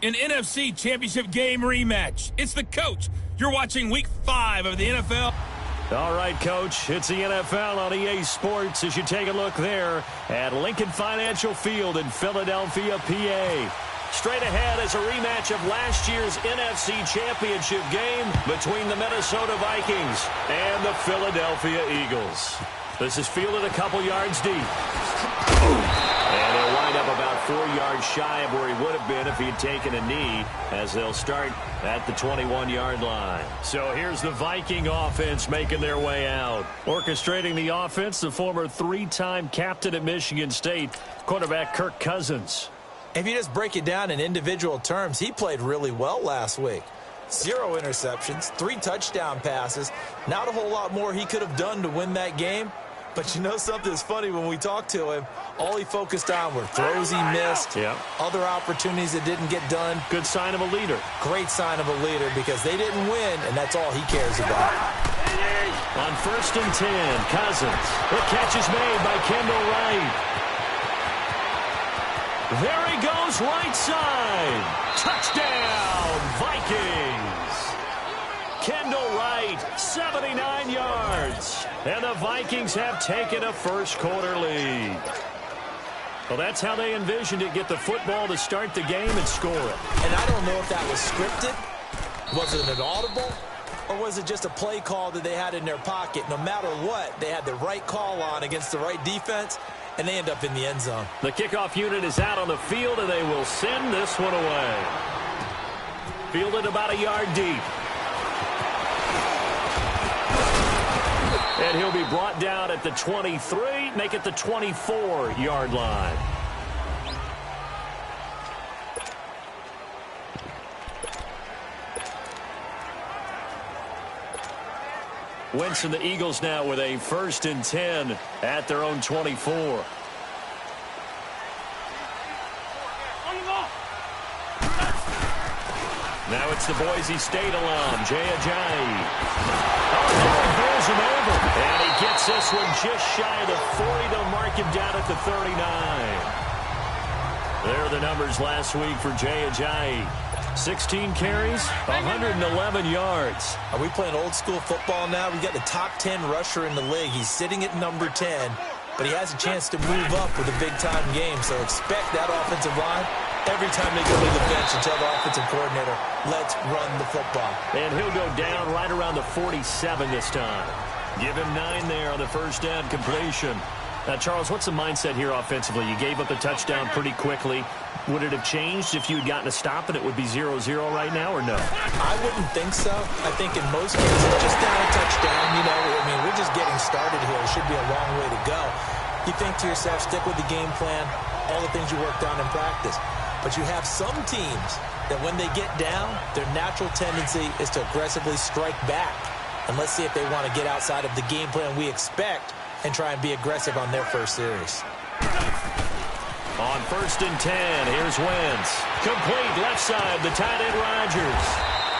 An NFC Championship game rematch. It's the coach. You're watching Week 5 of the NFL. All right, Coach, it's the NFL on EA Sports as you take a look there at Lincoln Financial Field in Philadelphia, PA. Straight ahead is a rematch of last year's NFC Championship game between the Minnesota Vikings and the Philadelphia Eagles. This is fielded a couple yards deep. And he'll wind up about 4 yards shy of where he would have been if he had taken a knee, as they'll start at the 21-yard line. So here's the Viking offense making their way out. Orchestrating the offense, the former three-time captain at Michigan State, quarterback Kirk Cousins. If you just break it down in individual terms, he played really well last week. 0 interceptions, 3 touchdown passes. Not a whole lot more he could have done to win that game. But you know something that's funny, when we talked to him, all he focused on were throws he missed, other opportunities that didn't get done. Good sign of a leader. Great sign of a leader, because they didn't win, and that's all he cares about. On 1st and 10, Cousins. The catch is made by Kendall Wright. There he goes, right side. Touchdown, Vikings. Kendall Wright, 79 yards. And the Vikings have taken a first-quarter lead. Well, that's how they envisioned it. Get the football to start the game and score it. And I don't know if that was scripted. Was it an audible? Or was it just a play call that they had in their pocket? No matter what, they had the right call on against the right defense, and they end up in the end zone. The kickoff unit is out on the field, and they will send this one away. Fielded about a yard deep. And he'll be brought down at the 23, make it the 24-yard line. Wentz and the Eagles now with a 1st and 10 at their own 24. Now it's the Boise State alum, Jay Ajayi. Oh, he throws him over. And he gets this one just shy of the 40. They'll mark him down at the 39. There are the numbers last week for Jay Ajayi. 16 carries, 111 yards. Are we playing old school football now? We got the top 10 rusher in the league. He's sitting at number 10, but he has a chance to move up with a big-time game. So expect that offensive line every time they go to the bench and tell the offensive coordinator, let's run the football. And he'll go down right around the 47 this time. Give him 9 there on the first down completion. Now, Charles, what's the mindset here offensively? You gave up the touchdown pretty quickly. Would it have changed if you had gotten a stop and it would be 0-0 right now, or no? I wouldn't think so. I think in most cases, just down a touchdown, you know, I mean, we're just getting started here. It should be a long way to go. You think to yourself, stick with the game plan, all the things you worked on in practice. But you have some teams that when they get down, their natural tendency is to aggressively strike back. And let's see if they want to get outside of the game plan we expect and try and be aggressive on their first series. On 1st and 10, here's Wentz. Complete left side, the tight end Rodgers.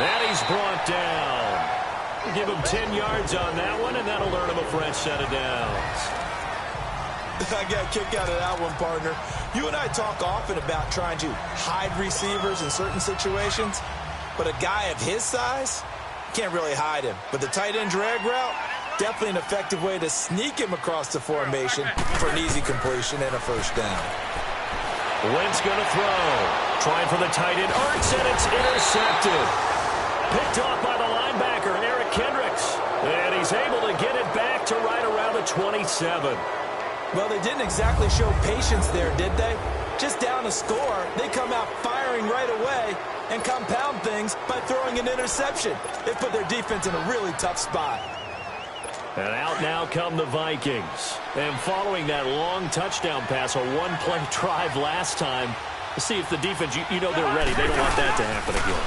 And he's brought down. Give him 10 yards on that one, and that'll earn him a fresh set of downs. I got a kick out of that one, partner. You and I talk often about trying to hide receivers in certain situations, but a guy of his size, can't really hide him. But the tight end drag route, definitely an effective way to sneak him across the formation for an easy completion and a first down. Wentz going to throw. Trying for the tight end. Ertz, and it's intercepted. Picked off by the linebacker, Eric Kendricks. And he's able to get it back to right around the 27. Well, they didn't exactly show patience there, did they? Just down a score, they come out firing right away and compound things by throwing an interception. They put their defense in a really tough spot. And out now come the Vikings. And following that long touchdown pass, a one-play drive last time, to see if the defense, you know they're ready. They don't want that to happen again.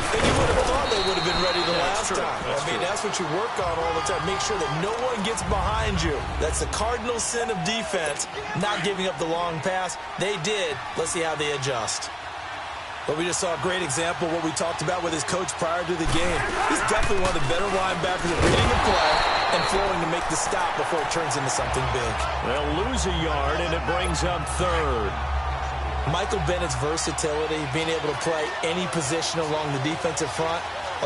And you would have thought they would have been ready the last time. That's what you work on all the time. Make sure that no one gets behind you. That's the cardinal sin of defense, not giving up the long pass. They did. Let's see how they adjust. But we just saw a great example of what we talked about with his coach prior to the game. He's definitely one of the better linebackers at reading a play and flowing to make the stop before it turns into something big. They'll lose a yard, and it brings up 3rd. Michael Bennett's versatility, being able to play any position along the defensive front,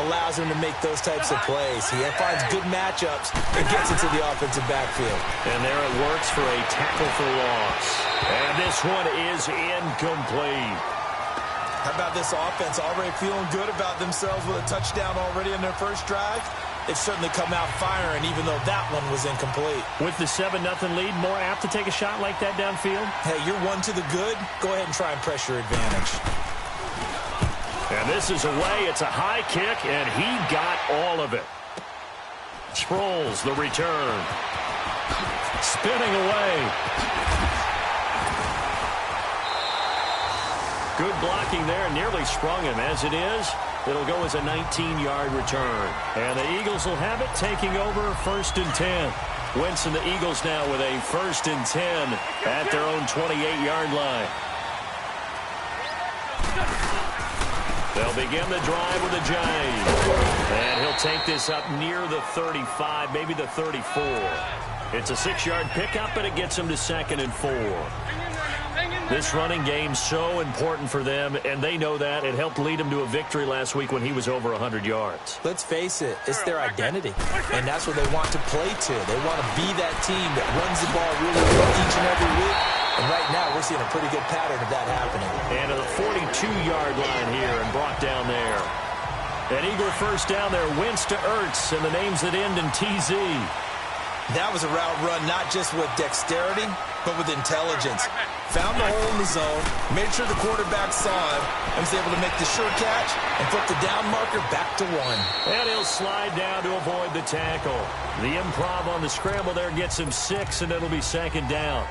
allows him to make those types of plays. He finds good matchups and gets into the offensive backfield. And there it works for a tackle for loss. And this one is incomplete. How about this offense already feeling good about themselves with a touchdown already in their first drive? They've certainly come out firing, even though that one was incomplete. With the 7-0 lead, more apt to take a shot like that downfield? Hey, you're one to the good. Go ahead and try and press your advantage. And this is away. It's a high kick, and he got all of it. Sproles, the return. Spinning away. Good blocking there. Nearly sprung him. As it is, it'll go as a 19-yard return. And the Eagles will have it, taking over 1st and 10. Wentz and the Eagles now with a 1st and 10 at their own 28-yard line. They'll begin the drive with a jive. And he'll take this up near the 35, maybe the 34. It's a 6-yard pickup, but it gets him to 2nd and 4. This running game's so important for them, and they know that. It helped lead them to a victory last week when he was over 100 yards. Let's face it, it's their identity, and that's what they want to play to. They want to be that team that runs the ball really well each and every week, and right now we're seeing a pretty good pattern of that happening. And to the 42-yard line here and brought down there. An Eagle first down there, Wentz to Ertz, and the names that end in TZ. That was a route run not just with dexterity, but with intelligence. Found the hole in the zone, made sure the quarterback saw him, and was able to make the sure catch and flip the down marker back to 1. And he'll slide down to avoid the tackle. The improv on the scramble there gets him 6, and it'll be 2nd down.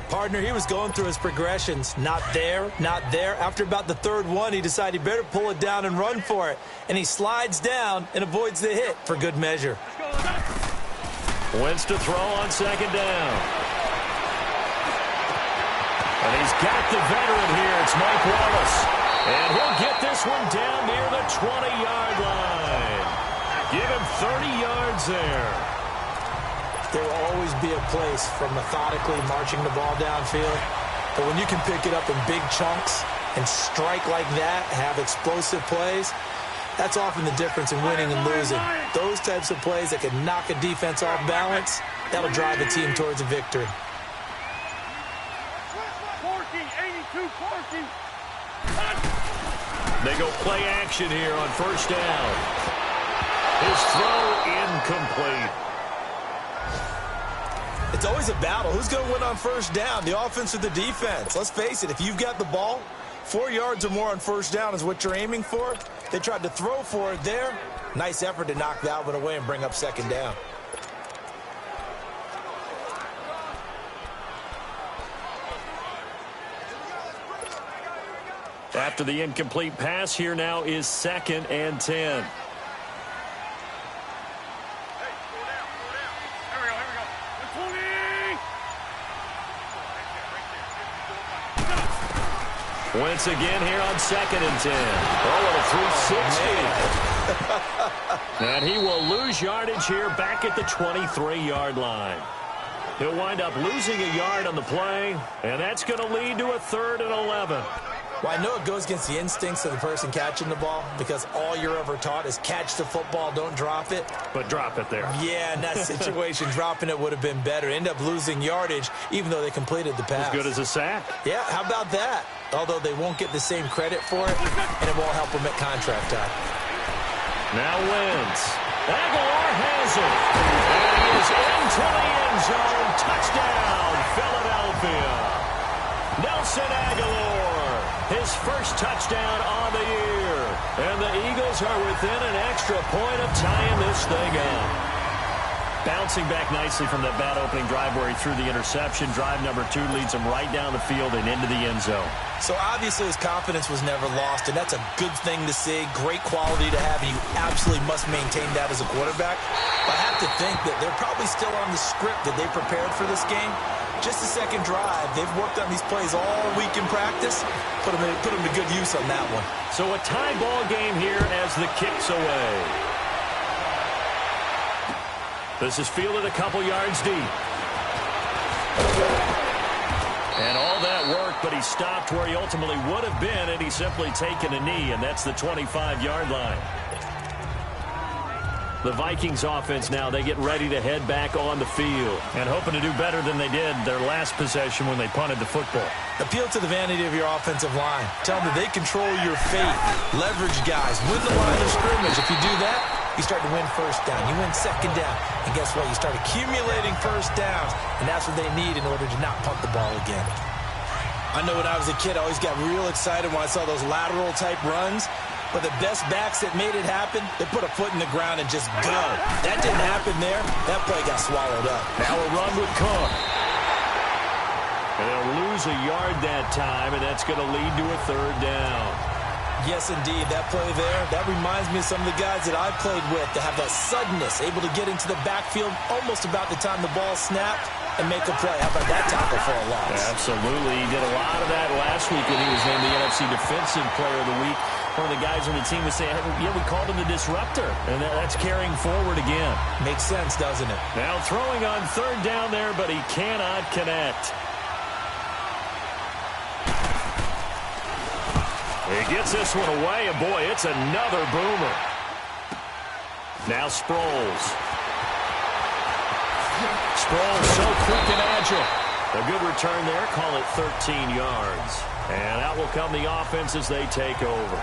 Partner, he was going through his progressions. Not there, not there. After about the 3rd one, he decided he better pull it down and run for it. And he slides down and avoids the hit for good measure. Wentz to throw on 2nd down. And he's got the veteran here. It's Mike Wallace. And he'll get this one down near the 20-yard line. Give him 30 yards there. There will always be a place for methodically marching the ball downfield. But when you can pick it up in big chunks and strike like that, have explosive plays, that's often the difference in winning and losing. Those types of plays that can knock a defense off balance, that'll drive a team towards a victory. They go play action here on 1st down. His throw incomplete. It's always a battle. Who's going to win on 1st down, the offense or the defense? Let's face it, if you've got the ball, 4 yards or more on 1st down is what you're aiming for. They tried to throw for it there. Nice effort to knock that one away and bring up 2nd down. After the incomplete pass, here now is 2nd and 10. Wentz again here on 2nd and 10. Oh, a 360. And he will lose yardage here back at the 23-yard line. He'll wind up losing a yard on the play, and that's going to lead to a 3rd and 11. Well, I know it goes against the instincts of the person catching the ball because all you're ever taught is catch the football, don't drop it. But drop it there. Yeah, in that situation, dropping it would have been better. End up losing yardage, even though they completed the pass. As good as a sack. Yeah, how about that? Although they won't get the same credit for it, and it won't help them at contract time. Now Wentz. Aguilar has it. And he is into the end zone. Touchdown, Philadelphia. Nelson Aguilar, his first touchdown on the year. And the Eagles are within an extra point of tying this thing up. Bouncing back nicely from that bad opening drive where he threw the interception. Drive number 2 leads him right down the field and into the end zone. So obviously his confidence was never lost, and that's a good thing to see. Great quality to have, and you absolutely must maintain that as a quarterback. But I have to think that they're probably still on the script that they prepared for this game. Just the second drive. They've worked on these plays all week in practice. Put them to good use on that one. So a tie ball game here as the kick's away. This is fielded a couple yards deep. And all that work but he stopped where he ultimately would have been, and he's simply taken a knee, and that's the 25-yard line. The Vikings offense now, they get ready to head back on the field and hoping to do better than they did their last possession when they punted the football. Appeal to the vanity of your offensive line. Tell them that they control your fate. Leverage guys. Win the line of scrimmage. If you do that, you start to win first down. You win second down. And guess what? You start accumulating first downs. And that's what they need in order to not punt the ball again. I know when I was a kid, I always got real excited when I saw those lateral-type runs. But the best backs that made it happen, they put a foot in the ground and just go. That didn't happen there. That play got swallowed up. Now a run with Cook. And they'll lose a yard that time, and that's going to lead to a third down. Yes, indeed. That play there, that reminds me of some of the guys that I've played with that have that suddenness, able to get into the backfield almost about the time the ball snapped and make a play. How about that tackle for a loss? Yeah, absolutely. He did a lot of that last week when he was named the NFC Defensive Player of the Week. One of the guys on the team was saying, yeah, we called him the disruptor. And that's carrying forward again. Makes sense, doesn't it? Now throwing on third down there, but he cannot connect. He gets this one away, and boy, it's another boomer. Now Sproles. Sproles so quick and agile. A good return there, call it 13 yards. And out will come the offense as they take over.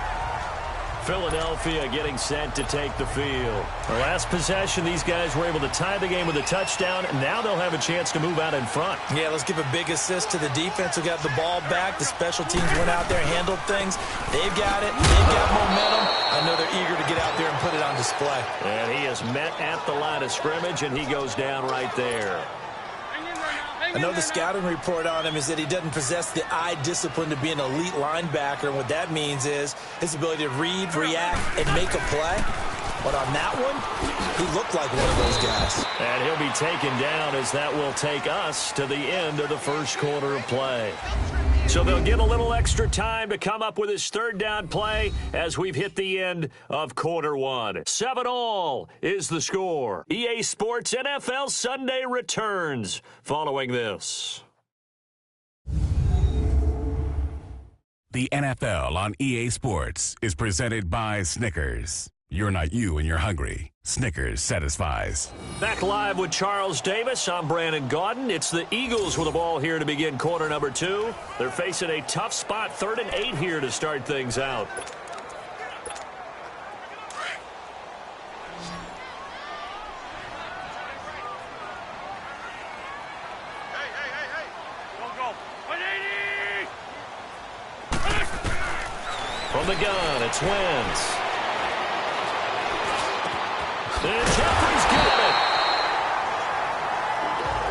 Philadelphia getting set to take the field. The last possession, these guys were able to tie the game with a touchdown, and now they'll have a chance to move out in front. Yeah, let's give a big assist to the defense who got the ball back. The special teams went out there, handled things. They've got it. They've got momentum. I know they're eager to get out there and put it on display. And he is met at the line of scrimmage, and he goes down right there. I know the scouting report on him is that he doesn't possess the eye discipline to be an elite linebacker, and what that means is his ability to read, react, and make a play. But on that one, he looked like one of those guys. And he'll be taken down as that will take us to the end of the first quarter of play. So they'll get a little extra time to come up with his third down play as we've hit the end of quarter one. 7-all is the score. EA Sports NFL Sunday returns following this. The NFL on EA Sports is presented by Snickers. You're not you when you're hungry. Snickers satisfies. Back live with Charles Davis. I'm Brandon Gaudin. It's the Eagles with the ball here to begin quarter number 2. They're facing a tough spot, 3rd and 8 here to start things out. From the gun, it's Wentz. And Jeffrey's got it.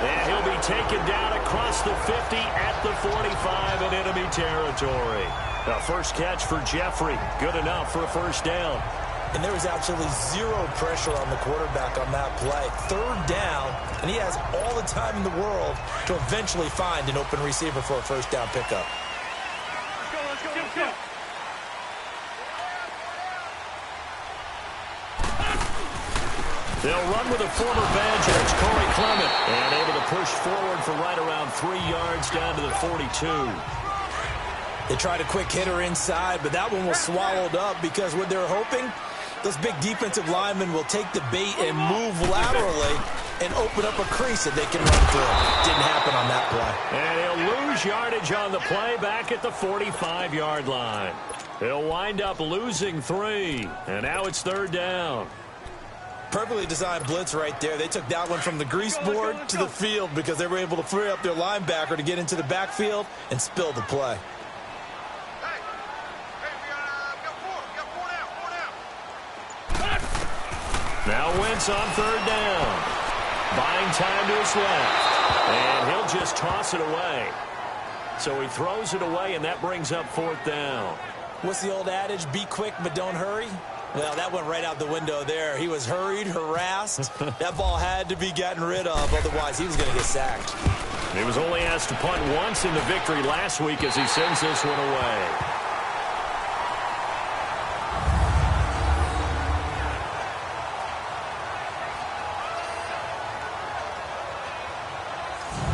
And he'll be taken down across the 50 at the 45 in enemy territory. The first catch for Jeffrey. Good enough for a first down. And there was absolutely zero pressure on the quarterback on that play. 3rd down, and he has all the time in the world to eventually find an open receiver for a first down pickup. Let's go. They'll run with a former Badger. It's Corey Clement. And able to push forward for right around 3 yards down to the 42. They tried a quick hitter inside, but that one was swallowed up because what they're hoping, those big defensive linemen will take the bait and move laterally and open up a crease that they can run through. Didn't happen on that play. And he'll lose yardage on the play back at the 45-yard line. He'll wind up losing 3. And now it's 3rd down. Perfectly designed blitz right there. They took that one from the grease board to the field because they were able to free up their linebacker to get into the backfield and spill the play. Now Wentz on 3rd down. Buying time to his left. And he'll just toss it away. So he throws it away, and that brings up 4th down. What's the old adage? Be quick, but don't hurry. Well, that went right out the window there. He was hurried, harassed. That ball had to be gotten rid of, otherwise he was going to get sacked. He was only asked to punt once in the victory last week as he sends this one away.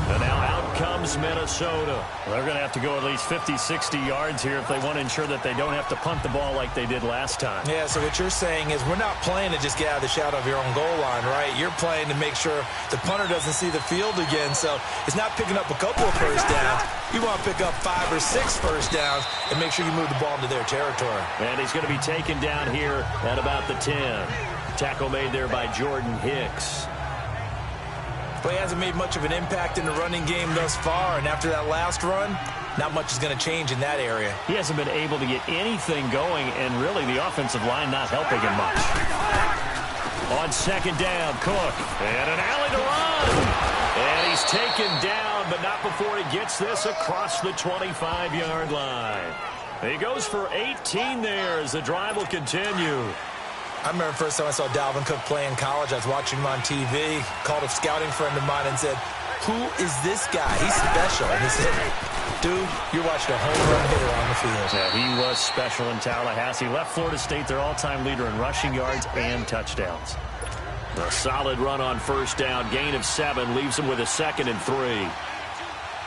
And now out comes comes Minnesota. They're going to have to go at least 50, 60 yards here if they want to ensure that they don't have to punt the ball like they did last time. Yeah, so what you're saying is we're not playing to just get out of the shadow of your own goal line, right? You're playing to make sure the punter doesn't see the field again. So it's not picking up a couple of first downs. You want to pick up 5 or 6 first downs and make sure you move the ball into their territory. And he's going to be taken down here at about the 10. Tackle made there by Jordan Hicks. But he hasn't made much of an impact in the running game thus far, and after that last run, not much is going to change in that area. He hasn't been able to get anything going, and really the offensive line not helping him much. On second down, Cook. And an alley to run. And he's taken down, but not before he gets this across the 25-yard line. He goes for 18 there as the drive will continue. I remember the first time I saw Dalvin Cook play in college. I was watching him on TV, called a scouting friend of mine and said, "Who is this guy? He's special." And he said, "Dude, you're watching a home run hitter on the field." Yeah, he was special in Tallahassee. Left Florida State their all-time leader in rushing yards and touchdowns. A solid run on first down. Gain of 7 leaves him with a 2nd and 3.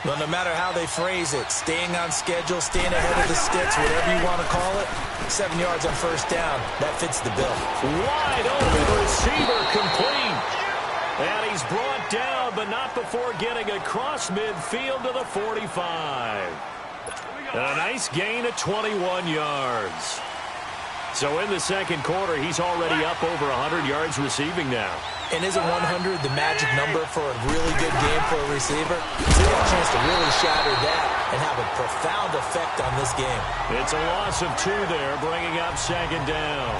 Well, no matter how they phrase it, staying on schedule, staying ahead of the sticks, whatever you want to call it, 7 yards on first down, that fits the bill. Wide open receiver complete. And he's brought down, but not before getting across midfield to the 45. A nice gain of 21 yards. So in the second quarter, he's already up over 100 yards receiving now. And isn't 100 the magic number for a really good game for a receiver? So he got a chance to really shatter that and have a profound effect on this game. It's a loss of 2 there, bringing up second down.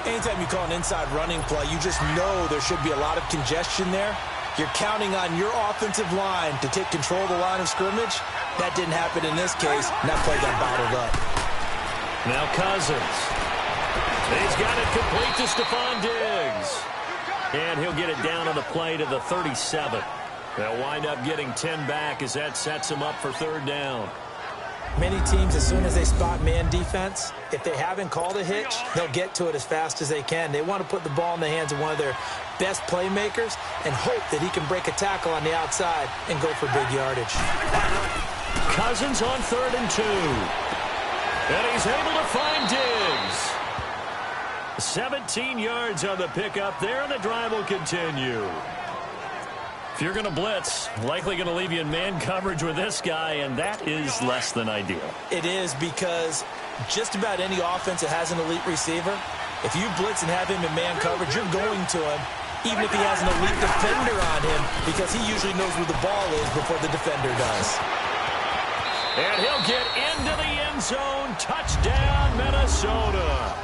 Anytime you call an inside running play, you just know there should be a lot of congestion there. You're counting on your offensive line to take control of the line of scrimmage. That didn't happen in this case, and that play got bottled up. Now Cousins. He's got it complete to Stephon Diggs. And he'll get it down on the play to the 37. They'll wind up getting 10 back as that sets him up for third down. Many teams, as soon as they spot man defense, if they haven't called a hitch, they'll get to it as fast as they can. They want to put the ball in the hands of one of their best playmakers and hope that he can break a tackle on the outside and go for big yardage. Cousins on 3rd and 2. And he's able to find Diggs. 17 yards on the pickup there, and the drive will continue. If you're going to blitz, likely going to leave you in man coverage with this guy, and that is less than ideal. It is, because just about any offense that has an elite receiver, if you blitz and have him in man coverage, you're going to him, even if he has an elite defender on him, because he usually knows where the ball is before the defender does. And he'll get into the end zone. Touchdown, Minnesota.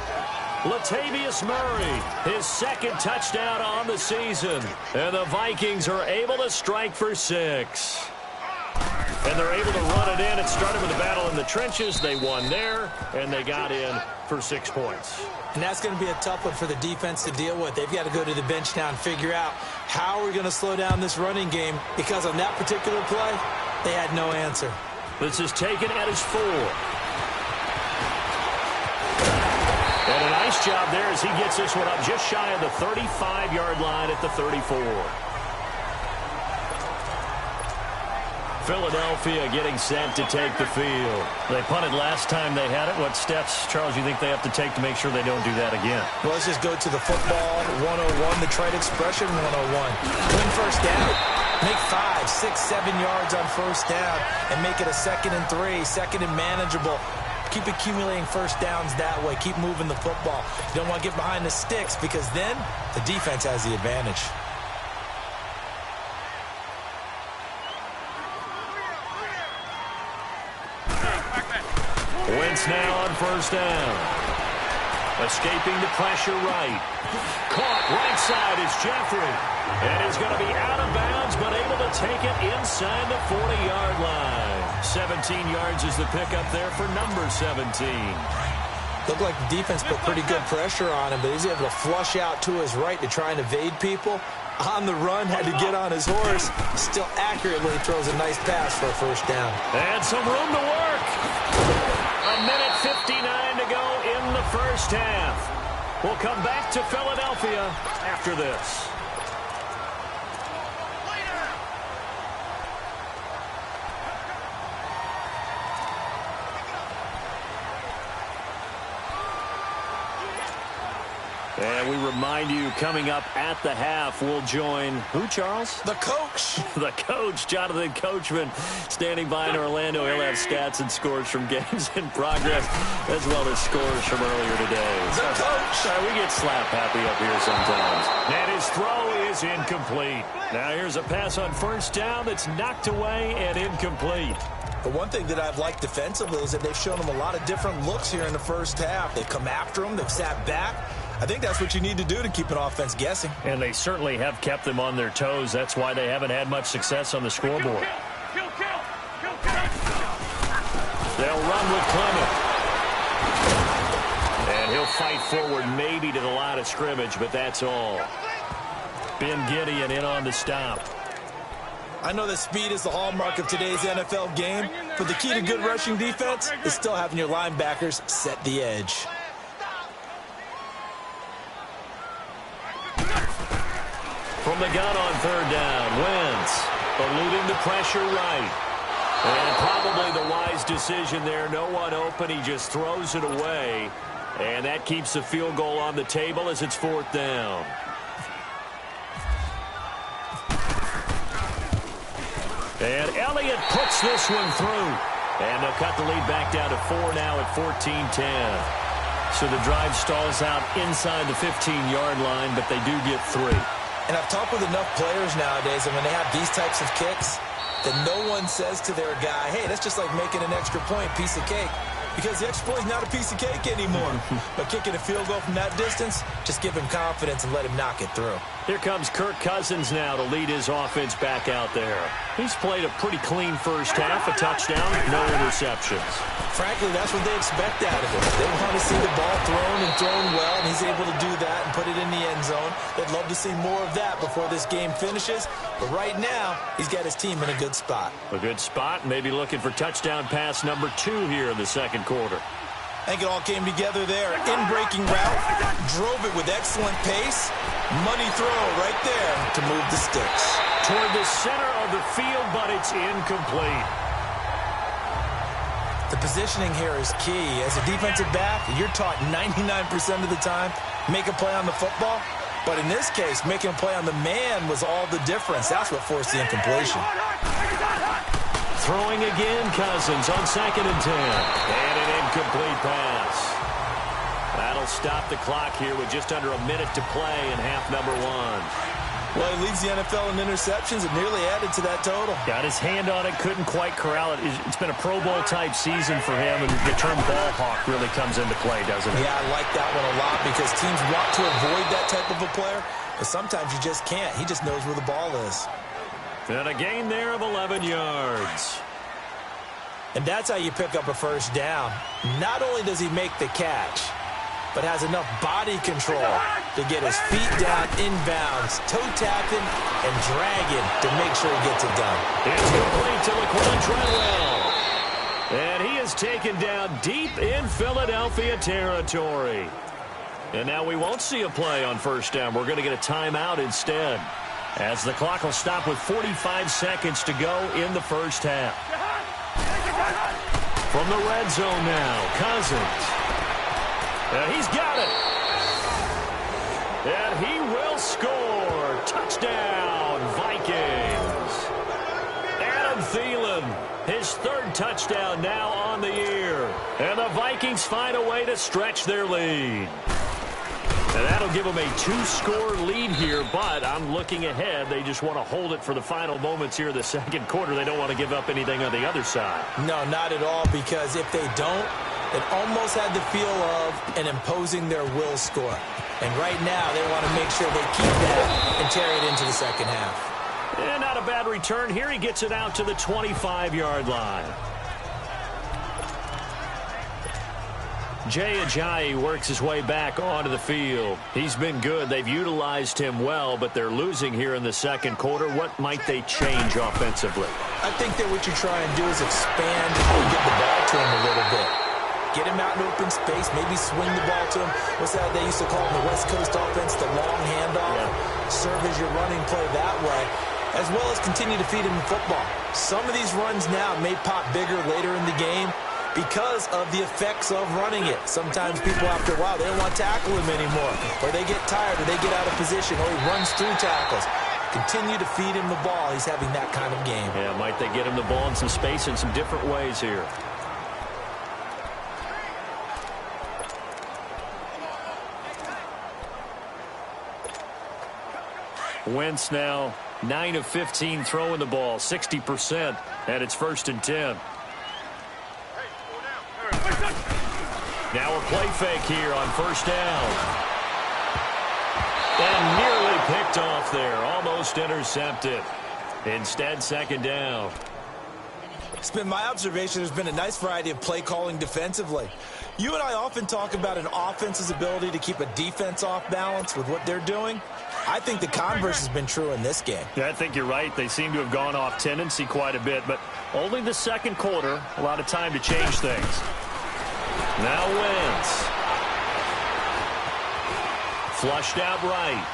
Latavius Murray, his 2nd touchdown on the season. And the Vikings are able to strike for 6. And they're able to run it in. It started with a battle in the trenches. They won there, and they got in for 6 points. And that's going to be a tough one for the defense to deal with. They've got to go to the bench now and figure out how we're going to slow down this running game, because on that particular play, they had no answer. This is taken at his 4. And a nice job there as he gets this one up just shy of the 35-yard line at the 34. Philadelphia getting set to take the field. They punted last time they had it. What steps, Charles, you think they have to take to make sure they don't do that again? Well, let's just go to the football 101, the trade expression 101. Win first down. Make 5, 6, 7 yards on first down and make it a 2nd and 3, 2nd and manageable. Keep accumulating first downs that way. Keep moving the football. You don't want to get behind the sticks, because then the defense has the advantage. Wentz now on first down. Escaping the pressure right. Caught right side is Jeffrey. And he's going to be out of bounds, but able to take it inside the 40-yard line. 17 yards is the pickup there for number 17. Looked like the defense put pretty good pressure on him, but he's able to flush out to his right to try and evade people. On the run, had to get on his horse. Still accurately throws a nice pass for a first down. And some room to work. A minute 59 to go in the first half. We'll come back to Philadelphia after this. And we remind you, coming up at the half, we'll join who, Charles? The coach. The coach, Jonathan Coachman, standing by in Orlando. He'll have stats and scores from games in progress, as well as scores from earlier today. The coach. We get slap happy up here sometimes. And his throw is incomplete. Now here's a pass on first down that's knocked away and incomplete. But one thing that I've liked defensively is that they've shown them a lot of different looks here in the first half. They've come after them. They've sat back. I think that's what you need to do to keep an offense guessing. And they certainly have kept them on their toes. That's why they haven't had much success on the scoreboard. They'll run with Clement. And he'll fight forward maybe to the line of scrimmage, but that's all. Ben Gideon in on the stop. I know that speed is the hallmark of today's NFL game, but the key to good rushing defense is still having your linebackers set the edge. From the gun on third down, Wentz eluding the pressure right. And probably the wise decision there. No one open. He just throws it away. And that keeps the field goal on the table as it's fourth down. And Elliott puts this one through. And they'll cut the lead back down to 4 now at 14-10. So the drive stalls out inside the 15-yard line, but they do get 3. And I've talked with enough players nowadays, and when they have these types of kicks, that no one says to their guy, hey, that's just like making an extra point, piece of cake. Because the extra point is not a piece of cake anymore. But kicking a field goal from that distance, just give him confidence and let him knock it through. Here comes Kirk Cousins now to lead his offense back out there. He's played a pretty clean first half, a touchdown, no interceptions. Frankly, that's what they expect out of him. They want to see the ball thrown and thrown well, and he's able to do that and put it in the end zone. They'd love to see more of that before this game finishes. But right now, he's got his team in a good spot. A good spot, maybe looking for touchdown pass number 2 here in the second quarter. I think it all came together there. In-breaking route, drove it with excellent pace. Money throw right there to move the sticks. Toward the center of the field, but it's incomplete. The positioning here is key. As a defensive back, you're taught 99% of the time, make a play on the football. But in this case, making a play on the man was all the difference. That's what forced the incompletion. Throwing again, Cousins on 2nd and 10. And an incomplete pass. That'll stop the clock here with just under a minute to play in half number 1. Well, he leads the NFL in interceptions and nearly added to that total. Got his hand on it, couldn't quite corral it. It's been a Pro Bowl-type season for him, and the term ball hawk really comes into play, doesn't it? Yeah, I like that one a lot because teams want to avoid that type of a player, but sometimes you just can't. He just knows where the ball is. And a gain there of 11 yards. And that's how you pick up a first down. Not only does he make the catch, but has enough body control to get his feet down inbounds, toe tapping and dragging to make sure he gets it done. It's complete to Laquan Treadwell. And he is taken down deep in Philadelphia territory. And now we won't see a play on first down. We're going to get a timeout instead, as the clock will stop with 45 seconds to go in the first half. From the red zone now, Cousins. And he's got it. And he will score. Touchdown, Vikings. Adam Thielen, his 3rd touchdown now on the year. And the Vikings find a way to stretch their lead. And that'll give them a 2-score lead here, but I'm looking ahead. They just want to hold it for the final moments here in the second quarter. They don't want to give up anything on the other side. No, not at all, because if they don't, it almost had the feel of an imposing their will score. And right now, they want to make sure they keep that and carry it into the second half. And not a bad return here. He gets it out to the 25-yard line. Jay Ajayi works his way back onto the field. He's been good. They've utilized him well, but they're losing here in the second quarter. What might they change offensively? I think that what you try and do is expand how you get the ball to him a little bit. Get him out in open space, maybe swing the ball to him. What's that they used to call in the West Coast offense, the long handoff? Yeah. Serve as your running play that way, as well as continue to feed him the football. Some of these runs now may pop bigger later in the game, because of the effects of running it. Sometimes people, after a while, they don't want to tackle him anymore, or they get tired, or they get out of position, or he runs through tackles. Continue to feed him the ball. He's having that kind of game. Yeah, might they get him the ball in some space in some different ways here. Wentz now 9 of 15 throwing the ball, 60%, and it's 1st and 10. Now a play fake here on 1st down. And nearly picked off there, almost intercepted. Instead, 2nd down. It's been my observation there's been a nice variety of play calling defensively. You and I often talk about an offense's ability to keep a defense off balance with what they're doing. I think the converse has been true in this game. Yeah, I think you're right. They seem to have gone off tendency quite a bit, but only the 2nd quarter, a lot of time to change things. Now Wentz. Flushed out right.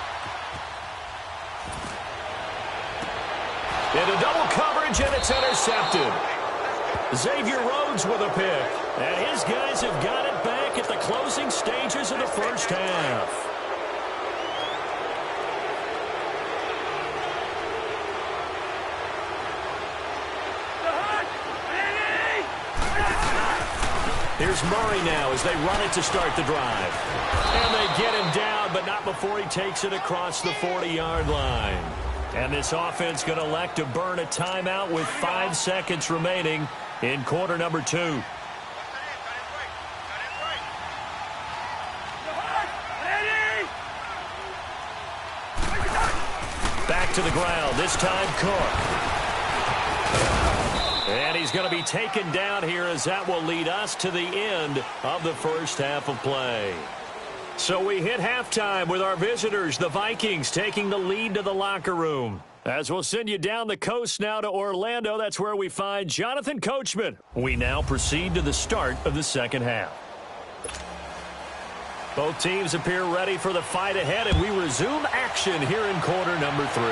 Into double coverage, and it's intercepted. Xavier Rhodes with a pick. And his guys have got it back at the closing stages of the 1st half. Here's Murray now as they run it to start the drive. And they get him down, but not before he takes it across the 40-yard line. And this offense going to elect to burn a timeout with 5 seconds remaining in quarter number 2. Back to the ground, this time Cook. And he's going to be taken down here as that will lead us to the end of the 1st half of play. So we hit halftime with our visitors, the Vikings, taking the lead to the locker room. As we'll send you down the coast now to Orlando, that's where we find Jonathan Coachman. We now proceed to the start of the 2nd half. Both teams appear ready for the fight ahead, and we resume action here in quarter number 3.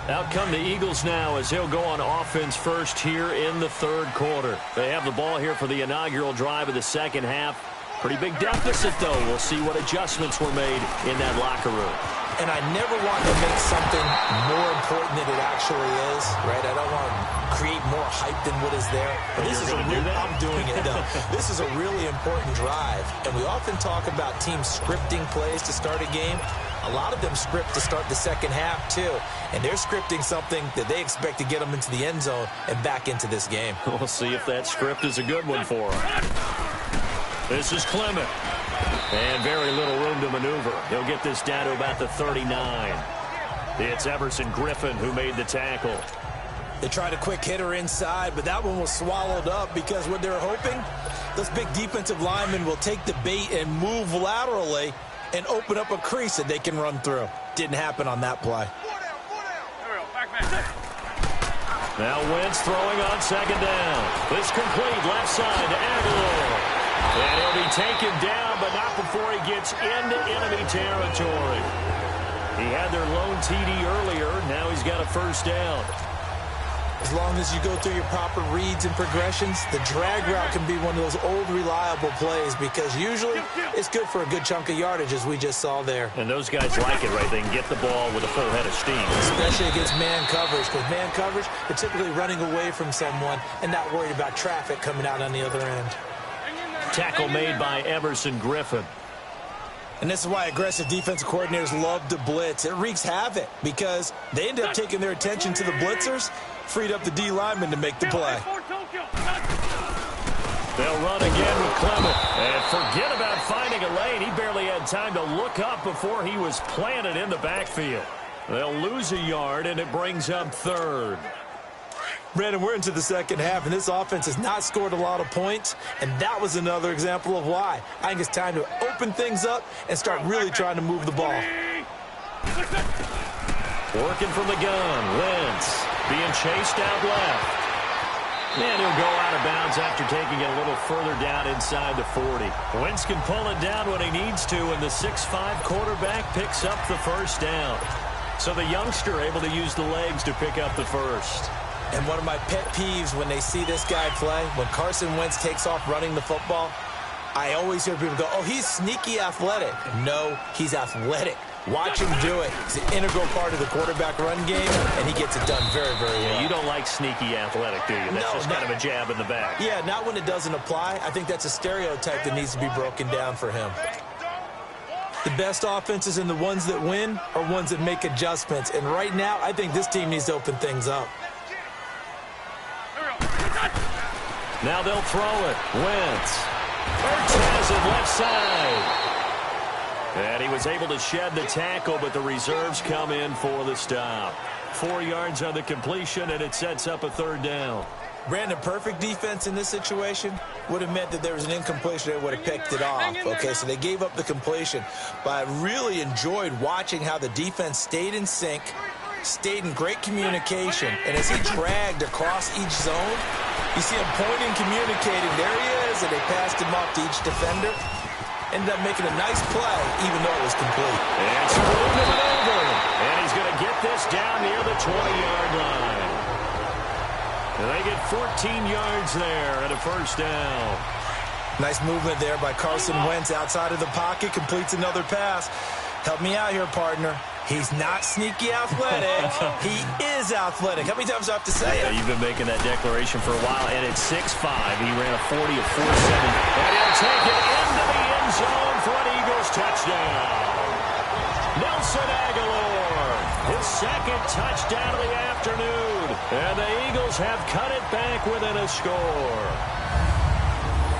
Out come the Eagles now as he'll go on offense first here in the 3rd quarter. They have the ball here for the inaugural drive of the 2nd half. Pretty big deficit, though. We'll see what adjustments were made in that locker room. And I never want to make something more important than it actually is, right? I don't want to create more hype than what is there. But this is I'm doing it, though. This is a really important drive. And we often talk about teams scripting plays to start a game. A lot of them script to start the 2nd half, too. And they're scripting something that they expect to get them into the end zone and back into this game. We'll see if that script is a good one for them. This is Clement. And very little room to maneuver. He'll get this down to about the 39. It's Everson Griffin who made the tackle. They tried a quick hitter inside, but that one was swallowed up because what they're hoping, those big defensive linemen will take the bait and move laterally and open up a crease that they can run through. Didn't happen on that play. Now Wentz throwing on 2nd down. This complete left side to Aguilar. And he'll be taken down, but not before he gets into enemy territory. He had their lone TD earlier. Now he's got a 1st down. As long as you go through your proper reads and progressions, the drag route can be one of those old reliable plays because usually it's good for a good chunk of yardage, as we just saw there. And those guys like it, right? They can get the ball with a full head of steam. Especially against man coverage, because man coverage, they're typically running away from someone and not worried about traffic coming out on the other end. Tackle made by Everson Griffin. And this is why aggressive defensive coordinators love to blitz. It wreaks havoc because they end up taking their attention to the blitzers, freed up the D lineman to make the play. They'll run again with Clement. And forget about finding a lane. He barely had time to look up before he was planted in the backfield. They'll lose a yard, and it brings up 3rd. Brandon, we're into the 2nd half, and this offense has not scored a lot of points, and that was another example of why. I think it's time to open things up and start really trying to move the ball. Working from the gun, Wentz being chased out left. And he'll go out of bounds after taking it a little further down inside the 40. Wentz can pull it down when he needs to, and the 6'5" quarterback picks up the 1st down. So the youngster able to use the legs to pick up the first. And one of my pet peeves when they see this guy play, when Carson Wentz takes off running the football, I always hear people go, oh, he's sneaky athletic. No, he's athletic. Watch him do it. He's an integral part of the quarterback run game, and he gets it done very, very well. You don't like sneaky athletic, do you? That's just kind of a jab in the back. Yeah, not when it doesn't apply. I think that's a stereotype that needs to be broken down for him. The best offenses and the ones that win are ones that make adjustments. And right now, I think this team needs to open things up. Now they'll throw it. Wentz. Ertz has it left side. And he was able to shed the tackle, but the reserves come in for the stop. 4 yards on the completion, and it sets up a third down. Brandon, perfect defense in this situation would have meant that there was an incompletion. They would have picked it off. Okay, so they gave up the completion. But I really enjoyed watching how the defense stayed in sync, stayed in great communication. And as he dragged across each zone, you see him pointing, communicating. There he is, and they passed him off to each defender. Ended up making a nice play, even though it was complete. And screwed him over. And he's going to get this down near the 20-yard line. And they get 14 yards there at a first down. Nice movement there by Carson Wentz outside of the pocket. Completes another pass. Help me out here, partner. He's not sneaky athletic. He is athletic. How many times do I have to say it? You've been making that declaration for a while. And at 6'5", he ran a 40 of 4.7. And he'll take it into the end zone for an Eagles touchdown. Nelson Aguilar, his second touchdown of the afternoon. And the Eagles have cut it back within a score.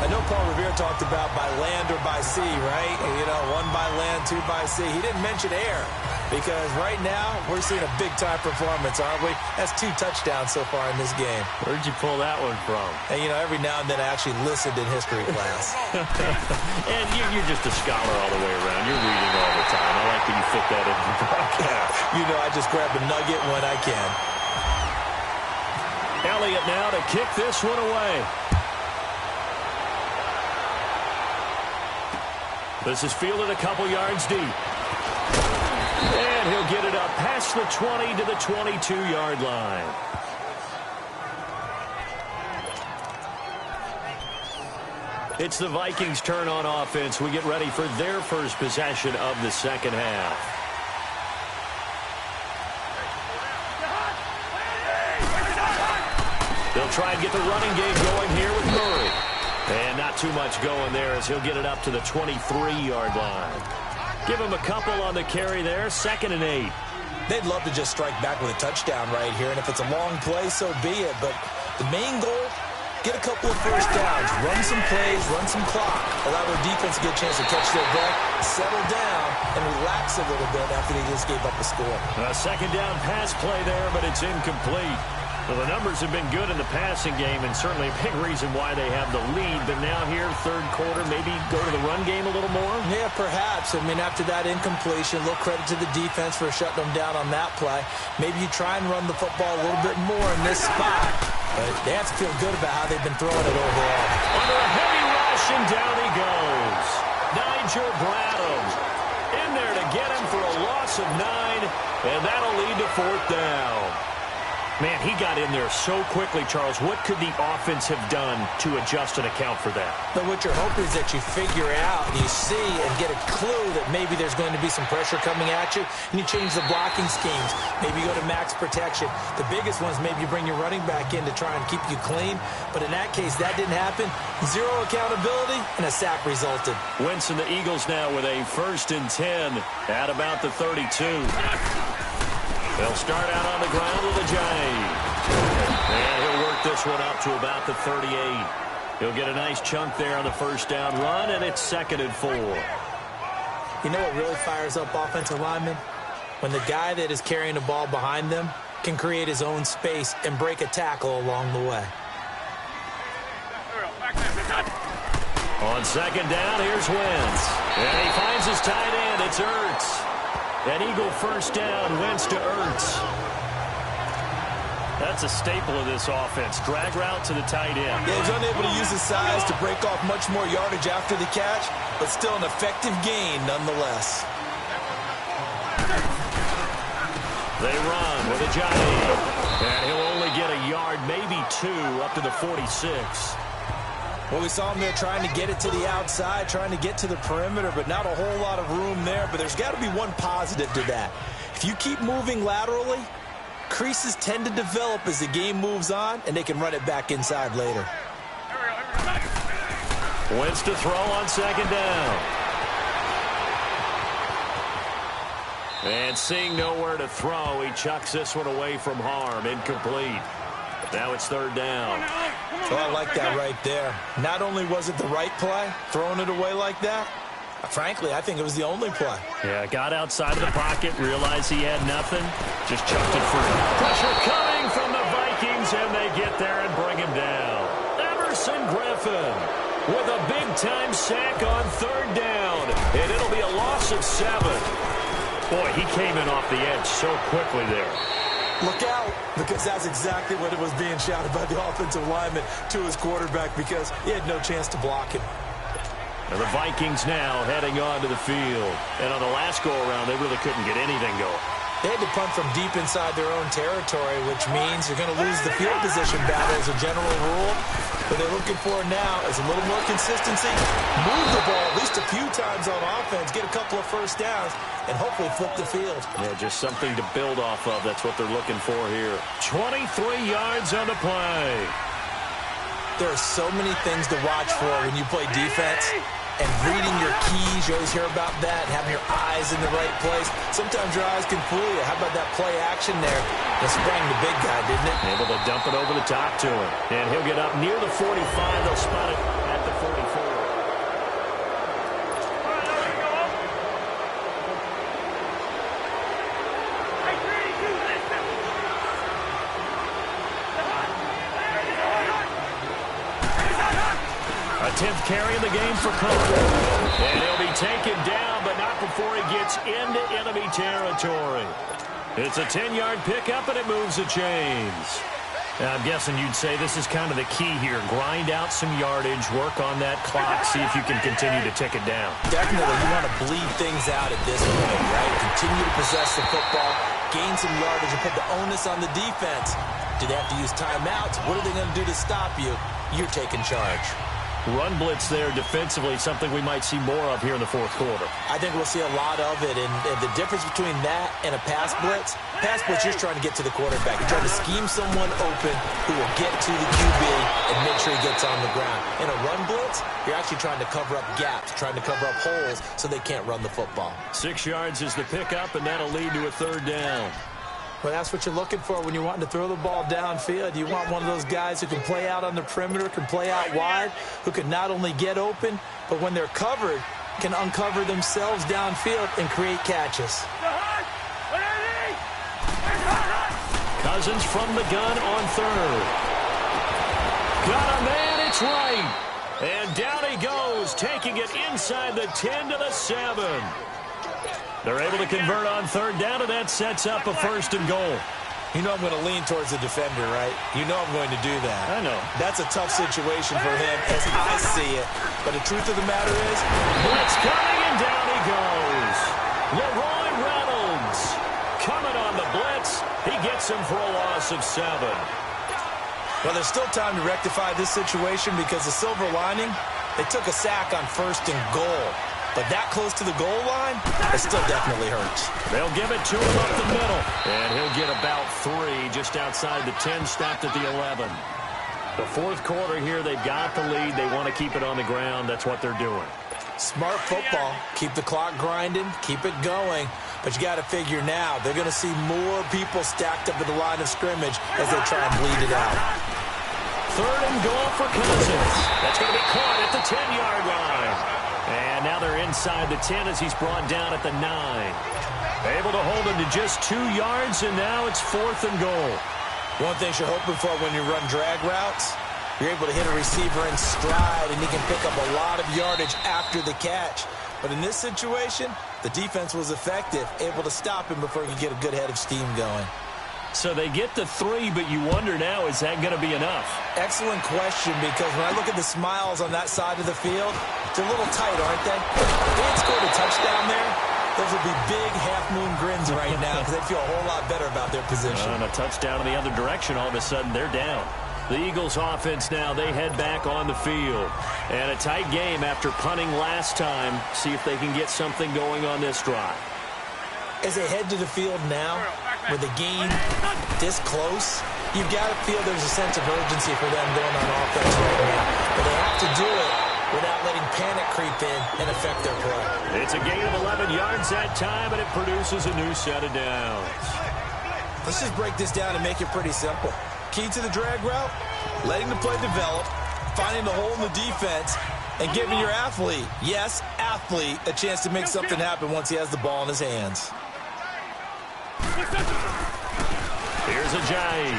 I know Paul Revere talked about by land or by sea, right? You know, 1 by land, 2 by sea. He didn't mention air because right now we're seeing a big-time performance, aren't we? That's 2 touchdowns so far in this game. Where'd you pull that one from? And, you know, every now and then I actually listened in history class. And you're just a scholar all the way around. You're reading all the time. I like that you fit that in the broadcast. You know, I just grab a nugget when I can. Elliott now to kick this one away. This is fielded a couple yards deep. And he'll get it up past the 20 to the 22-yard line. It's the Vikings' turn on offense. We get ready for their first possession of the second half. They'll try and get the running game going here with Murray. And not too much going there as he'll get it up to the 23-yard line. Give him a couple on the carry there, 2nd and 8. They'd love to just strike back with a touchdown right here, and if it's a long play, so be it. But the main goal, get a couple of first downs, run some plays, run some clock, allow their defense to get a chance to catch their breath, settle down, and relax a little bit after they just gave up a score. A second down pass play there, but it's incomplete. Well, the numbers have been good in the passing game, and certainly a big reason why they have the lead. But now here, third quarter, maybe go to the run game a little more? Yeah, perhaps. I mean, after that incompletion, a little credit to the defense for shutting them down on that play. Maybe you try and run the football a little bit more in this spot. But they have to feel good about how they've been throwing it overall. Under a heavy rush, and down he goes. Nigel Bradham in there to get him for a loss of 9, and that'll lead to 4th down. Man, he got in there so quickly, Charles. What could the offense have done to adjust and account for that? But what you're hoping is that you figure out, you see, and get a clue that maybe there's going to be some pressure coming at you, and you change the blocking schemes. Maybe you go to max protection. The biggest one is maybe you bring your running back in to try and keep you clean. But in that case, that didn't happen. 0 accountability, and a sack resulted. Wentz and the Eagles now with a 1st and 10 at about the 32. They'll start out on the ground with a jive. And he'll work this one up to about the 38. He'll get a nice chunk there on the first down run, and it's 2nd and 4. You know what really fires up offensive linemen? When the guy that is carrying the ball behind them can create his own space and break a tackle along the way. On 2nd down, here's Wentz. And he finds his tight end. It's Ertz. An Eagle first down, Wentz to Ertz. That's a staple of this offense. Drag route to the tight end. Yeah, he's unable to use his size to break off much more yardage after the catch, but still an effective gain nonetheless. They run with Ajayi. And he'll only get a yard, maybe 2, up to the 46. Well, we saw him there trying to get it to the outside, trying to get to the perimeter, but not a whole lot of room there. But there's got to be one positive to that. If you keep moving laterally, creases tend to develop as the game moves on, and they can run it back inside later. Wentz to throw on second down. And seeing nowhere to throw, he chucks this one away from harm. Incomplete. Now it's third down. Well, I like that right there. Not only was it the right play, throwing it away like that, frankly, I think it was the only play. Yeah, got outside of the pocket, realized he had nothing, just chucked it free. Pressure coming from the Vikings, and they get there and bring him down. Emerson Griffin with a big-time sack on third down, and it'll be a loss of 7. Boy, he came in off the edge so quickly there. Look out, because that's exactly what it was being shouted by the offensive lineman to his quarterback, because he had no chance to block him. And the Vikings now heading onto the field. And on the last go-around, they really couldn't get anything going. They had to punt from deep inside their own territory, which means you're going to lose the field position battle as a general rule. What they're looking for now is a little more consistency, move the ball at least a few times on offense, get a couple of first downs, and hopefully flip the field. Yeah, just something to build off of. That's what they're looking for here. 23 yards on the play. There are so many things to watch for when you play defense. And reading your keys, you always hear about that, having your eyes in the right place. Sometimes your eyes can fool you. How about that play action there? It sprang the big guy, didn't it? Able to dump it over the top to him. And he'll get up near the 45. They'll spot it at the 44. A 10th carry in the game for Cole. And he'll be taken down, but not before he gets into enemy territory. It's a 10-yard pickup, and it moves the chains. Now, I'm guessing you'd say this is kind of the key here. Grind out some yardage, work on that clock, see if you can continue to tick it down. Definitely, you want to bleed things out at this point, right? Continue to possess the football, gain some yardage, and put the onus on the defense. Do they have to use timeouts? What are they going to do to stop you? You're taking charge. Run blitz there defensively, something we might see more of here in the fourth quarter. I think we'll see a lot of it, and the difference between that and a pass blitz, you're just trying to get to the quarterback. You're trying to scheme someone open who will get to the QB and make sure he gets on the ground. In a run blitz, you're actually trying to cover up gaps, trying to cover up holes so they can't run the football. 6 yards is the pickup, and that'll lead to a third down. Well, that's what you're looking for when you're wanting to throw the ball downfield. You want one of those guys who can play out on the perimeter, can play out wide, who can not only get open, but when they're covered, can uncover themselves downfield and create catches. Cousins from the gun on third. Got a man, it's right. And down he goes, taking it inside the 10 to the 7. They're able to convert on third down, and that sets up a 1st and goal. You know I'm going to lean towards the defender, right? You know I'm going to do that. I know. That's a tough situation for him as I see it. But the truth of the matter is, blitz coming, and down he goes. Leroy Reynolds coming on the blitz. He gets him for a loss of 7. Well, there's still time to rectify this situation because the silver lining, they took a sack on 1st and goal. But that close to the goal line, it still definitely hurts. They'll give it to him up the middle. And he'll get about 3 just outside the 10, stopped at the 11. The fourth quarter here, they've got the lead. They want to keep it on the ground. That's what they're doing. Smart football. Keep the clock grinding. Keep it going. But you got to figure now, they're going to see more people stacked up at the line of scrimmage as they try and bleed it out. 3rd and goal for Cousins. That's going to be caught at the 10-yard line. And now they're inside the 10 as he's brought down at the 9. Able to hold him to just 2 yards, and now it's 4th and goal. One thing you're hoping for when you run drag routes, you're able to hit a receiver in stride, and he can pick up a lot of yardage after the catch. But in this situation, the defense was effective, able to stop him before he could get a good head of steam going. So they get to 3, but you wonder now, is that going to be enough? Excellent question, because when I look at the smiles on that side of the field, they're a little tight, aren't they? If they had scored a touchdown there, Those will be big half-moon grins right now because they feel a whole lot better about their position. And a touchdown in the other direction, all of a sudden they're down. The Eagles offense now, they head back on the field. And a tight game after punting last time. See if they can get something going on this drive. As they head to the field now, with the game this close, you've got to feel there's a sense of urgency for them going on offense right now. But they have to do it without letting panic creep in and affect their play. It's a gain of 11 yards that time, and it produces a new set of downs. Let's just break this down and make it pretty simple. Key to the drag route, letting the play develop, finding the hole in the defense, and giving your athlete, yes, athlete, a chance to make something happen once he has the ball in his hands. Here's Ajayi.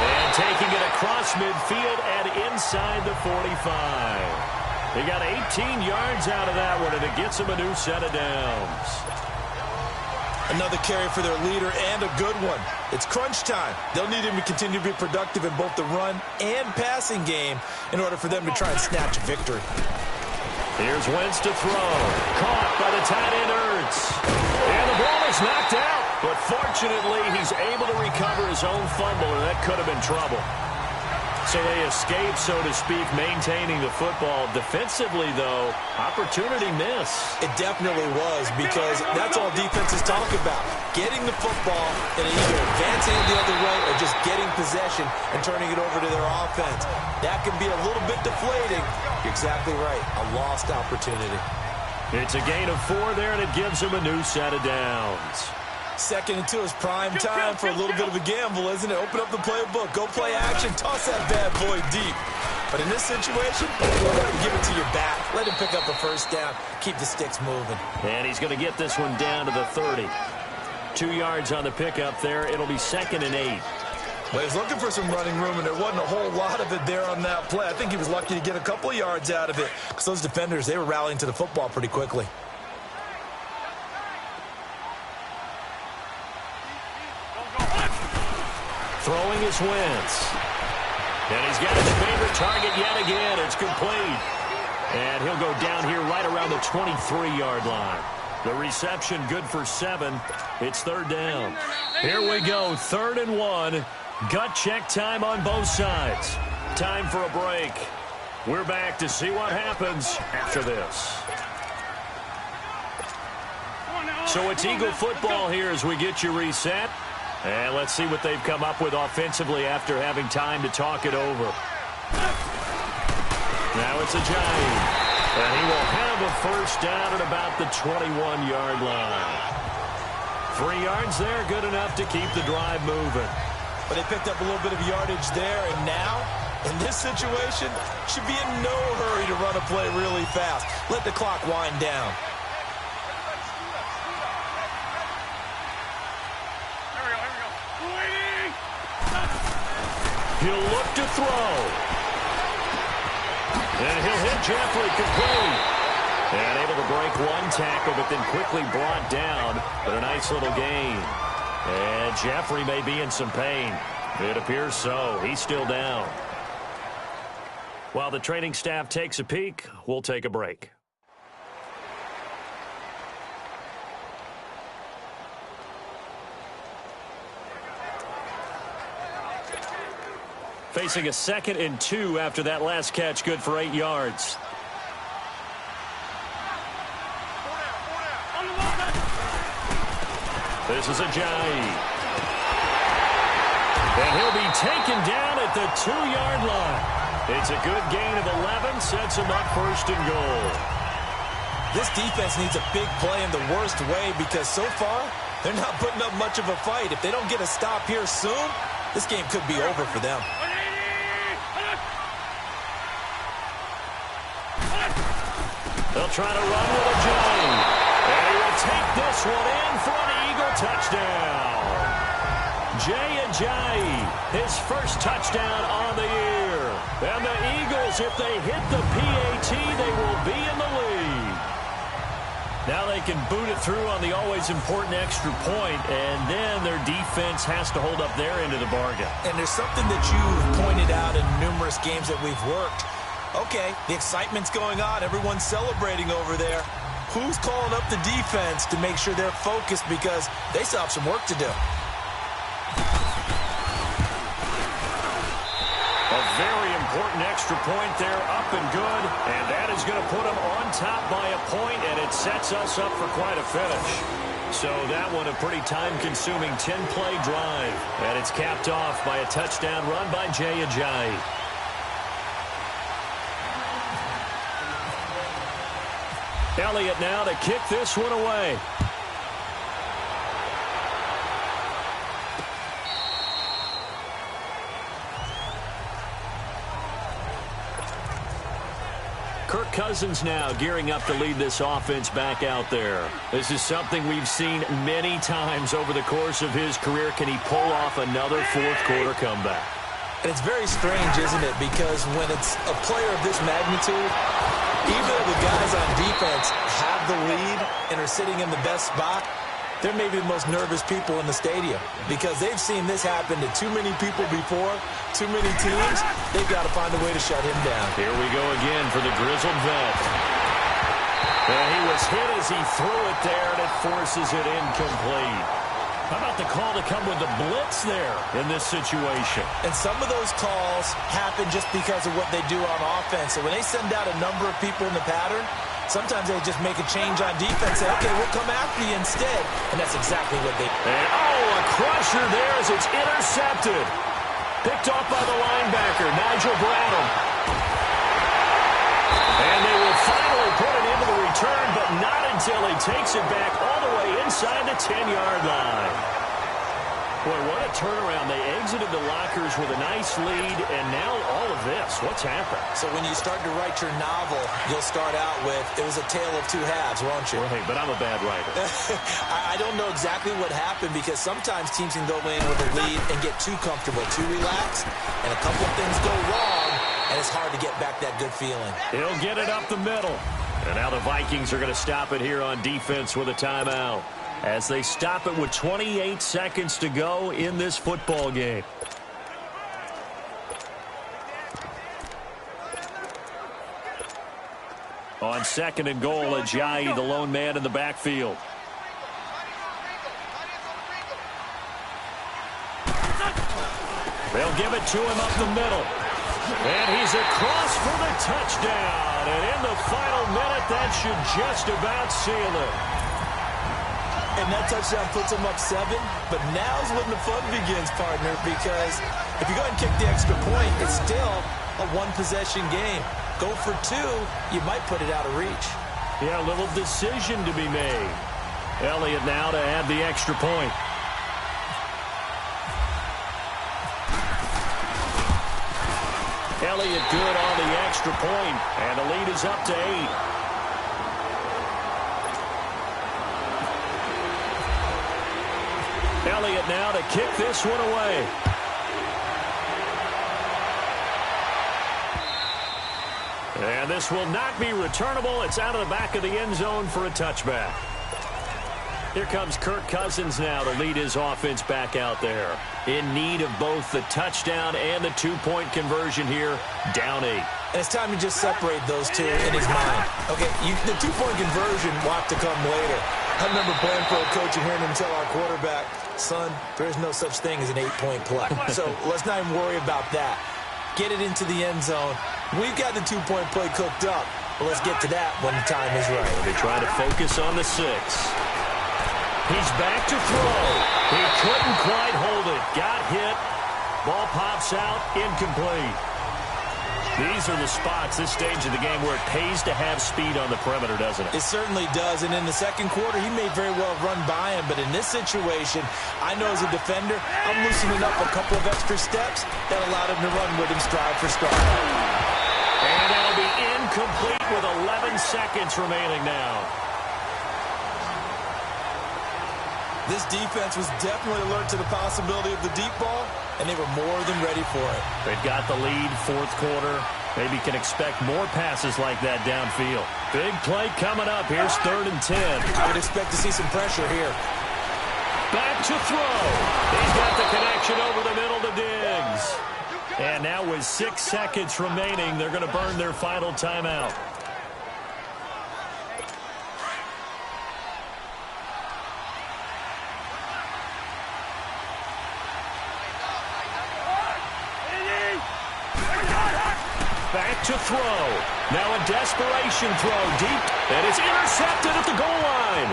And taking it across midfield and inside the 45. He got 18 yards out of that one, and it gets him a new set of downs. Another carry for their leader, and a good one. It's crunch time. They'll need him to continue to be productive in both the run and passing game in order for them to try and snatch a victory. Here's Wentz to throw. Caught by the tight end Ertz. And the ball is knocked out. But fortunately, he's able to recover his own fumble, or that could have been trouble. So they escape, so to speak, maintaining the football. Defensively, though, opportunity miss. It definitely was, because that's all defenses talk about. Getting the football and either advancing it the other way or just getting possession and turning it over to their offense. That can be a little bit deflating. You're exactly right. A lost opportunity. It's a gain of 4 there, and it gives him a new set of downs. 2nd and 2 is prime time for a little bit of a gamble, isn't it? Open up the playbook, go play action, toss that bad boy deep. But in this situation, give it to your back. Let him pick up a first down. Keep the sticks moving. And he's going to get this one down to the 30. 2 yards on the pickup there. It'll be 2nd and 8. Well, he's looking for some running room, and there wasn't a whole lot of it there on that play. I think he was lucky to get a couple of yards out of it, because those defenders, they were rallying to the football pretty quickly. Throwing is Wentz. And he's got his favorite target yet again. It's complete. And he'll go down here right around the 23-yard line. The reception good for 7. It's 3rd down. Here we go, 3rd and 1. Gut check time on both sides. Time for a break. We're back to see what happens after this. So it's Eagle football here as we get you reset. And let's see what they've come up with offensively after having time to talk it over. Now it's Ajayi. And he will have a first down at about the 21-yard line. 3 yards there, good enough to keep the drive moving. But they picked up a little bit of yardage there, and now, in this situation, should be in no hurry to run a play really fast. Let the clock wind down. He'll look to throw. And he'll hit Jeffrey complete. And able to break one tackle, but then quickly brought down. But a nice little gain. And Jeffrey may be in some pain. It appears so. He's still down. While the training staff takes a peek, we'll take a break. Facing a 2nd and 2 after that last catch, good for 8 yards. This is Ajayi. And he'll be taken down at the 2-yard line. It's a good gain of 11, sets him up 1st and goal. This defense needs a big play in the worst way, because so far, they're not putting up much of a fight. If they don't get a stop here soon, this game could be over for them. They'll try to run with Ajayi. And he will take this one in for an Eagle touchdown. Jay Ajayi, his first touchdown on the year. And the Eagles, if they hit the PAT, they will be in the lead. Now they can boot it through on the always important extra point, and then their defense has to hold up their end of the bargain. And there's something that you've pointed out in numerous games that we've worked. Okay, the excitement's going on. Everyone's celebrating over there. who's calling up the defense to make sure they're focused because they still have some work to do. A very important extra point there, up and good, and that is going to put them on top by a point, and it sets us up for quite a finish. So that one a pretty time-consuming 10-play drive, and it's capped off by a touchdown run by Jay Ajayi. Elliott now to kick this one away. Kirk Cousins now gearing up to lead this offense back out there. This is something we've seen many times over the course of his career. Can he pull off another fourth-quarter comeback? And it's very strange, isn't it? Because when it's a player of this magnitude, even though the guys on defense have the lead and are sitting in the best spot, they're maybe the most nervous people in the stadium because they've seen this happen to too many people before, too many teams. They've got to find a way to shut him down. Here we go again for the grizzled vet. And he was hit as he threw it there, and it forces it incomplete. How about the call to come with the blitz there in this situation? And some of those calls happen just because of what they do on offense. So when they send out a number of people in the pattern, sometimes they just make a change on defense, say, okay, we'll come after you instead. And that's exactly what they do. And, oh, a crusher there as it's intercepted. Picked off by the linebacker, Nigel Bradham. And they will finally put it into the return, but not until he takes it back all the way inside the 10-yard line. Boy, what a turnaround. They exited the lockers with a nice lead, and now all of this. What's happened? So when you start to write your novel, you'll start out with, it was a tale of two halves, won't you? Right, but I'm a bad writer. I don't know exactly what happened because sometimes teams can go in with a lead and get too comfortable, too relaxed, and a couple of things go wrong, and it's hard to get back that good feeling. He'll get it up the middle. And now the Vikings are going to stop it here on defense with a timeout, as they stop it with 28 seconds to go in this football game. On second and goal, Ajayi, the lone man in the backfield. They'll give it to him up the middle. And he's across for the touchdown. And in the final minute, that should just about seal it. And that touchdown puts them up 7. But now's when the fun begins, partner, because if you go ahead and kick the extra point, it's still a one-possession game. Go for 2, you might put it out of reach. Yeah, a little decision to be made. Elliott now to add the extra point. Elliott good on the extra point, and the lead is up to 8. Elliott now to kick this one away. And this will not be returnable. It's out of the back of the end zone for a touchback. Here comes Kirk Cousins now to lead his offense back out there. In need of both the touchdown and the 2-point conversion here, down 8. And it's time to just separate those two in his mind. Okay, the 2-point conversion will have to come later. I remember playing for a coach and hearing him tell our quarterback, son, there's no such thing as an 8-point play. So let's not even worry about that. Get it into the end zone. We've got the 2-point play cooked up. But let's get to that when the time is right. They try to focus on the 6. He's back to throw. He couldn't quite hold it. Got hit. Ball pops out. Incomplete. These are the spots, this stage of the game, where it pays to have speed on the perimeter, doesn't it? It certainly does. And in the second quarter, he may very well run by him. But in this situation, I know as a defender, I'm loosening up a couple of extra steps that allowed him to run with him stride for stride. And that'll be incomplete with 11 seconds remaining now. This defense was definitely alert to the possibility of the deep ball, and they were more than ready for it. They've got the lead, fourth quarter. Maybe can expect more passes like that downfield. Big play coming up. Here's 3rd and 10. I would expect to see some pressure here. Back to throw. He's got the connection over the middle to Diggs. And now with 6 seconds remaining, they're going to burn their final timeout. back to throw. Now a desperation throw deep, and it's intercepted at the goal line.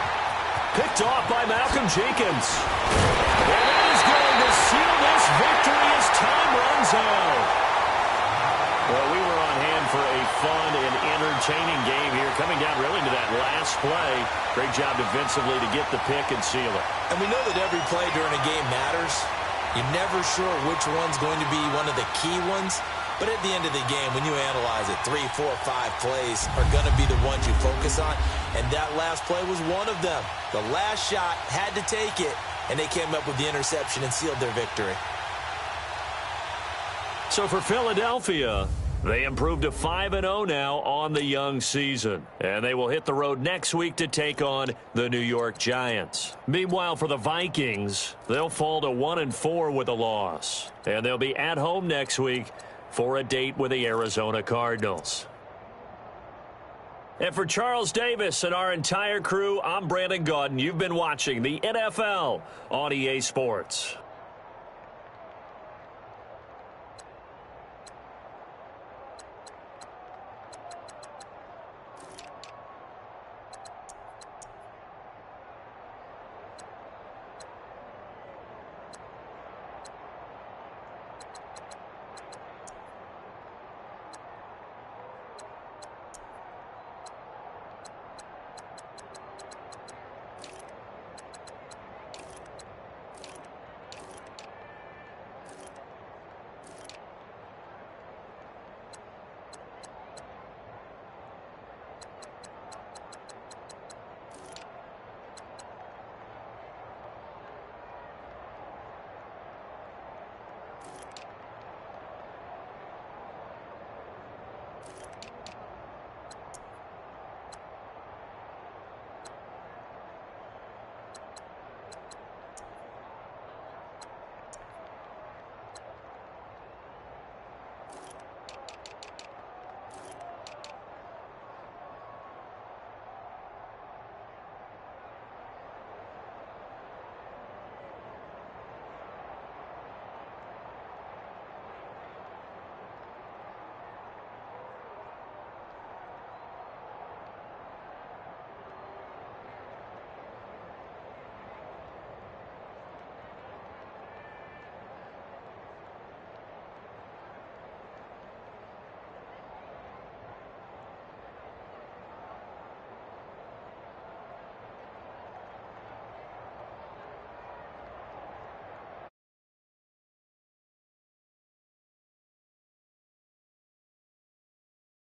Picked off by Malcolm Jenkins. And that is going to seal this victory as time runs out. Well, we were on hand for a fun and entertaining game here, coming down really to that last play. Great job defensively to get the pick and seal it. And we know that every play during a game matters. You're never sure which one's going to be one of the key ones. But at the end of the game, when you analyze it, 3, 4, 5 plays are going to be the ones you focus on. And that last play was one of them. The last shot had to take it, and they came up with the interception and sealed their victory. So for Philadelphia, they improved to 5-0 now on the young season. And they will hit the road next week to take on the New York Giants. Meanwhile, for the Vikings, they'll fall to 1-4 with a loss. And they'll be at home next week for a date with the Arizona Cardinals. And for Charles Davis and our entire crew, I'm Brandon Gaudin. You've been watching the NFL on EA Sports.